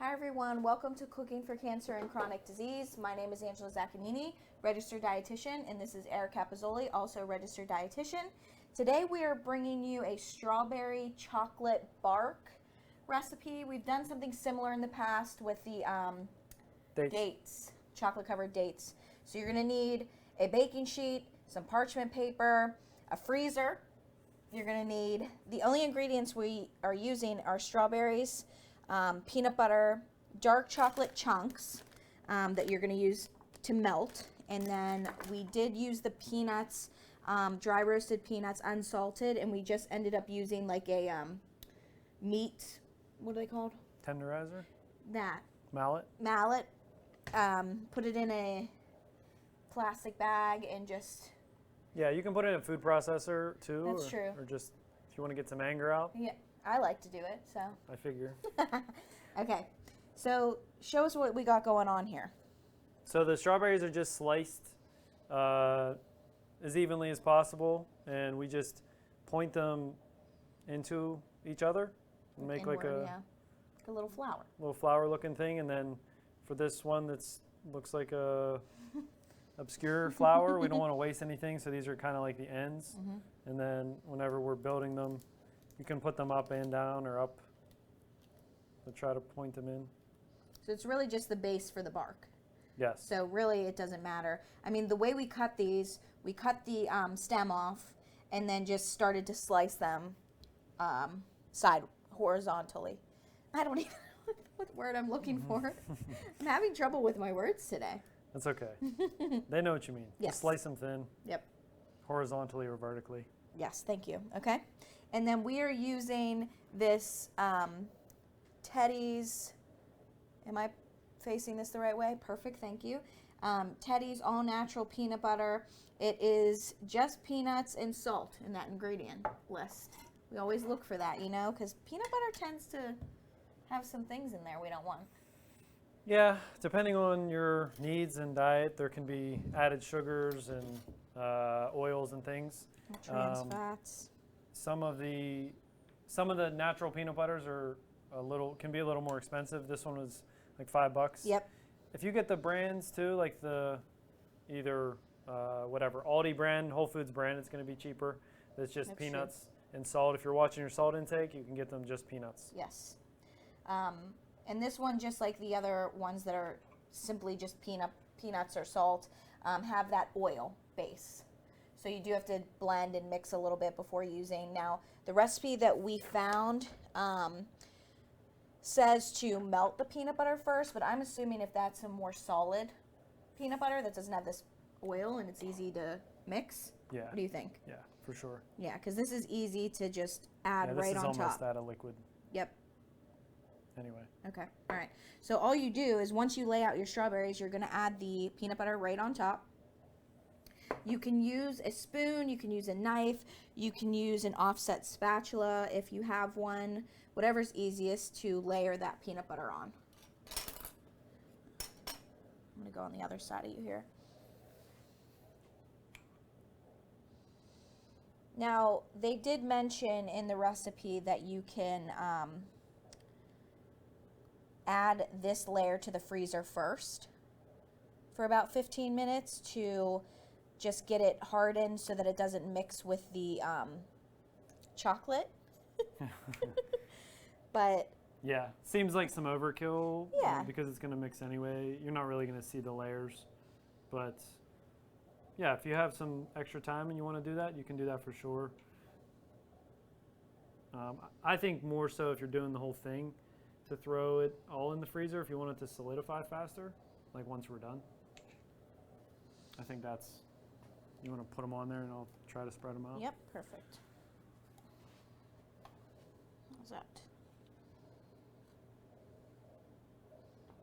Hi everyone, welcome to Cooking for Cancer and Chronic Disease. My name is Angela Zaccanini, registered dietitian, and this is Eric Capozzoli, also registered dietitian. Today we are bringing you a strawberry chocolate bark recipe. We've done something similar in the past with the dates, chocolate covered dates. So you're going to need a baking sheet, some parchment paper, a freezer. You're going to need, the only ingredients we are using are strawberries, peanut butter, dark chocolate chunks that you're going to use to melt. And then we did use the peanuts, dry roasted peanuts, unsalted, and we just ended up using like a meat, what are they called? Tenderizer? That. Mallet? Mallet. Put it in a plastic bag and just... Yeah, you can put it in a food processor too. That's true. Or just, if you want to get some anger out. Yeah, I like to do it, so... I figure. Okay, so show us what we got going on here. So the strawberries are just sliced as evenly as possible, and we just point them into each other and make Inward, like a like a little flower. little flower looking thing. And then for this one that's looks like a obscure flower, we don't want to waste anything, so these are kind of like the ends. And then whenever we're building them, you can put them up and down or up to try to point them in. So it's really just the base for the bark. Yes. So really it doesn't matter. I mean, the way we cut these, we cut the stem off and then just started to slice them horizontally. I don't even know what word I'm looking for. I'm having trouble with my words today. That's okay. They know what you mean. Yes. Just slice them thin. Yep. Horizontally or vertically. Yes, thank you. Okay. And then we are using this Teddy's, am I facing this the right way? Perfect, thank you. Teddy's all natural peanut butter. It is just peanuts and salt in that ingredient list. We always look for that, you know, because peanut butter tends to have some things in there we don't want. Yeah, depending on your needs and diet, there can be added sugars and oils and things. Trans fats. Some of the natural peanut butters are can be a little more expensive. This one was like $5. Yep. If you get the brands too, like the either whatever Aldi brand, Whole Foods brand, it's going to be cheaper. It's just That's peanuts and salt. If you're watching your salt intake, you can get them just peanuts. Yes. And this one, just like the other ones that are simply just peanuts or salt, have that oil base. So you do have to blend and mix a little bit before using. Now, the recipe that we found says to melt the peanut butter first, but I'm assuming if that's a more solid peanut butter that doesn't have this oil and it's easy to mix. Yeah. What do you think? Yeah, for sure. Yeah, because this is easy to just add right on top. This is almost out of liquid. Yep. Anyway. Okay. All right. So all you do is once you lay out your strawberries, you're going to add the peanut butter right on top. You can use a spoon, you can use a knife, you can use an offset spatula if you have one, whatever's easiest to layer that peanut butter on. I'm going to go on the other side of you here. Now, they did mention in the recipe that you can add this layer to the freezer first for about 15 minutes to just get it hardened so that it doesn't mix with the chocolate. But yeah, seems like some overkill. Yeah. Because it's going to mix anyway. You're not really going to see the layers. But yeah, if you have some extra time and you want to do that, you can do that for sure. I think more so if you're doing the whole thing, to throw it all in the freezer if you want it to solidify faster, like once we're done. I think that's, you want to put them on there and I'll try to spread them out. yep, perfect. How's that?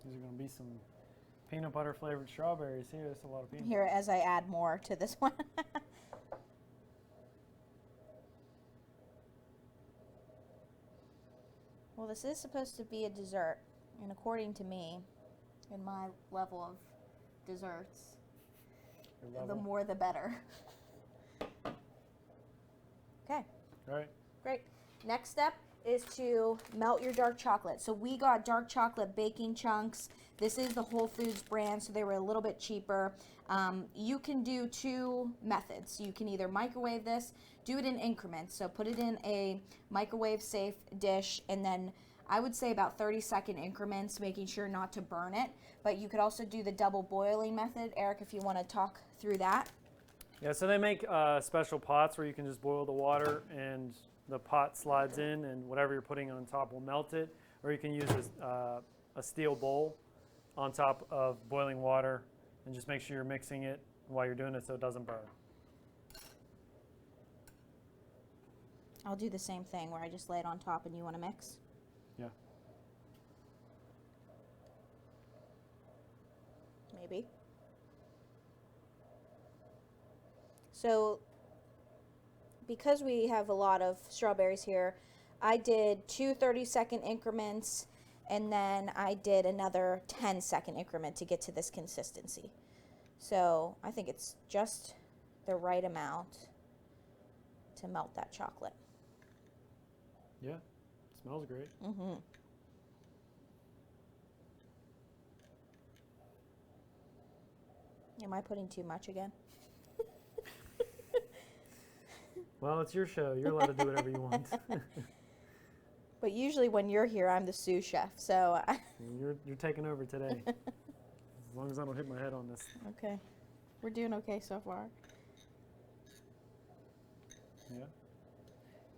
These are going to be some peanut butter flavored strawberries here. That's a lot of peanut Here, as I add more to this one. Well, this is supposed to be a dessert, and according to me, in my level of desserts, the more the better. Okay, Right. great. Next step, is to melt your dark chocolate. So we got dark chocolate baking chunks. This is the Whole Foods brand, so they were a little bit cheaper. You can do two methods. You can either microwave this, do it in increments. So put it in a microwave safe dish, and then I would say about 30-second increments, making sure not to burn it. But you could also do the double boiling method. Eric, if you want to talk through that. Yeah, so they make special pots where you can just boil the water and the pot slides in, and whatever you're putting on top will melt it. Or you can use a steel bowl on top of boiling water and just make sure you're mixing it while you're doing it so it doesn't burn. I'll do the same thing where I just lay it on top and you want to mix. Yeah. Maybe. So because we have a lot of strawberries here, I did two 30-second increments, and then I did another 10-second increment to get to this consistency. So I think it's just the right amount to melt that chocolate. Yeah, it smells great. Mm-hmm. Am I putting too much again? Well, it's your show. You're allowed to do whatever you want. But usually when you're here, I'm the sous chef, so You're taking over today. As long as I don't hit my head on this. okay. We're doing okay so far. Yeah.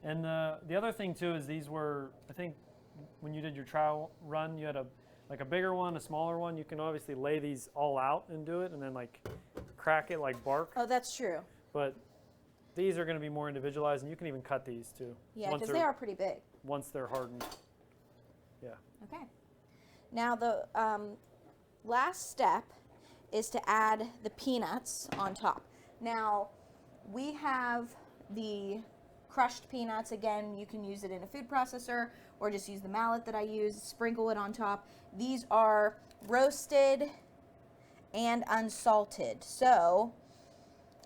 And the other thing too is these were, I think, when you did your trial run, you had a bigger one, a smaller one. You can obviously lay these all out and do it, and then like crack it like bark. Oh, that's true. But these are going to be more individualized, and you can even cut these too. Yeah, because they are pretty big. Once they're hardened. Yeah. Okay. Now the last step is to add the peanuts on top. Now we have the crushed peanuts. Again, you can use it in a food processor or just use the mallet that I use, sprinkle it on top. These are roasted and unsalted. So,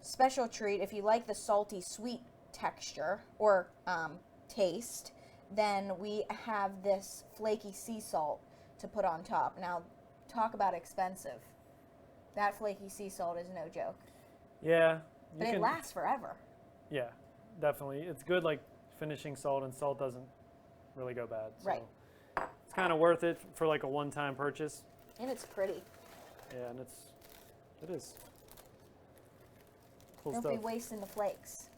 special treat, if you like the salty sweet texture or taste, then we have this flaky sea salt to put on top. Now, talk about expensive. That flaky sea salt is no joke. Yeah. But it lasts forever. Yeah, definitely. It's good like finishing salt, and salt doesn't really go bad. So Right. it's kind of worth it for like a one-time purchase. And it's pretty. Yeah, and it is. Cool Don't stuff. be wasting the flakes.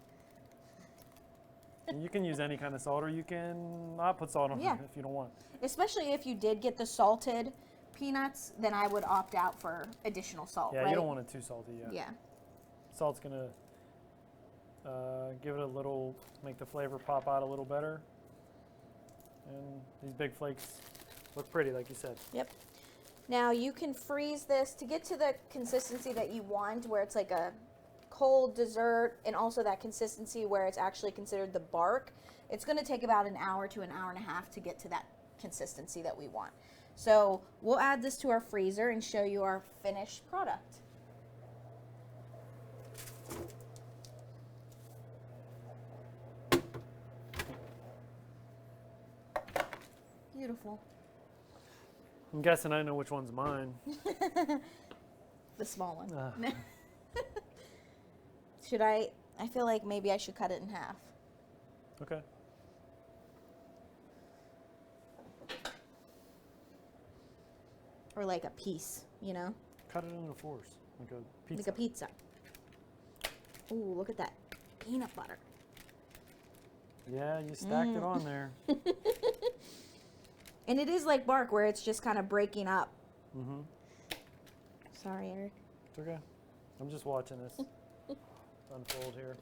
And you can use any kind of salt, or you can not put salt on Yeah. it if you don't want. Especially if you did get the salted peanuts, then I would opt out for additional salt, Yeah, right? you don't want it too salty. Yeah. Yeah. Salt's gonna give it a little, make the flavor pop out a little better. And these big flakes look pretty, like you said. Yep. Now you can freeze this to get to the consistency that you want, where it's like a cold dessert, and also that consistency where it's actually considered the bark. It's going to take about an hour to an hour and a half to get to that consistency that we want. So we'll add this to our freezer and show you our finished product. Beautiful. I'm guessing I know which one's mine. The small one. Ah. Should I feel like maybe I should cut it in half. Okay. Or like a piece, you know? Cut it into fours, like a pizza. Like a pizza. Ooh, look at that peanut butter. Yeah, you stacked it on there. And it is like bark where it's just kind of breaking up. Mm-hmm. Sorry, Eric. It's okay. I'm just watching this unfold here.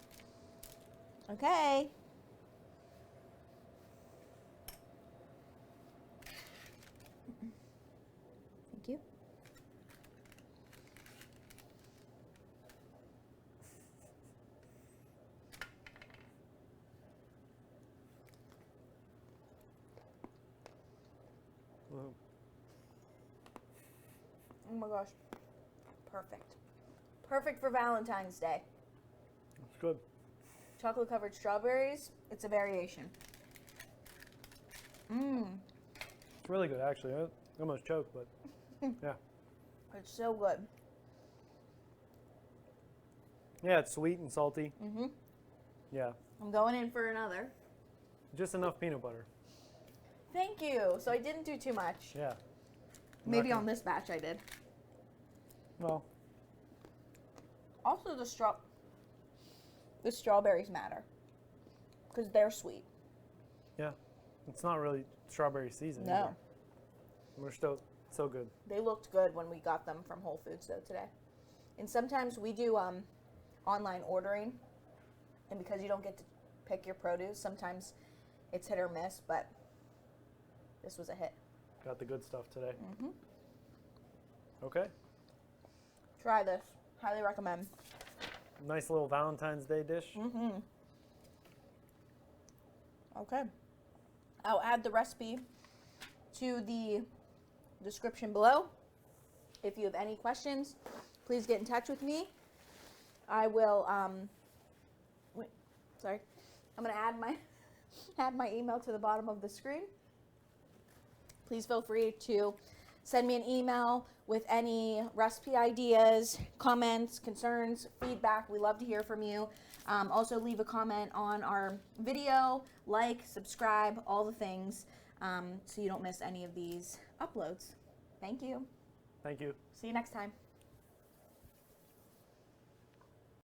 Okay. Thank you. Whoa. Oh my gosh. Perfect. Perfect for Valentine's Day. It's good. Chocolate covered strawberries. It's a variation. It's really good, actually. I almost choked, but yeah. It's so good. Yeah, it's sweet and salty. Mhm. Yeah, I'm going in for another. just enough peanut butter. Thank you. So I didn't do too much. Yeah. Maybe Not on this batch I did. Well, Also, the strawberries matter because they're sweet. yeah. It's not really strawberry season. No, either. We're still so good. they looked good when we got them from Whole Foods though today. And sometimes we do online ordering, and because you don't get to pick your produce, sometimes it's hit or miss. But this was a hit. Got the good stuff today. Mhm. Okay. Try this. Highly recommend. Nice little Valentine's Day dish. Mhm. Okay. I'll add the recipe to the description below. If you have any questions, please get in touch with me. I will wait, sorry. I'm going to add my add my email to the bottom of the screen. Please feel free to send me an email with any recipe ideas, comments, concerns, feedback. We love to hear from you. Also, leave a comment on our video, like, subscribe, all the things, so you don't miss any of these uploads. Thank you. Thank you. See you next time.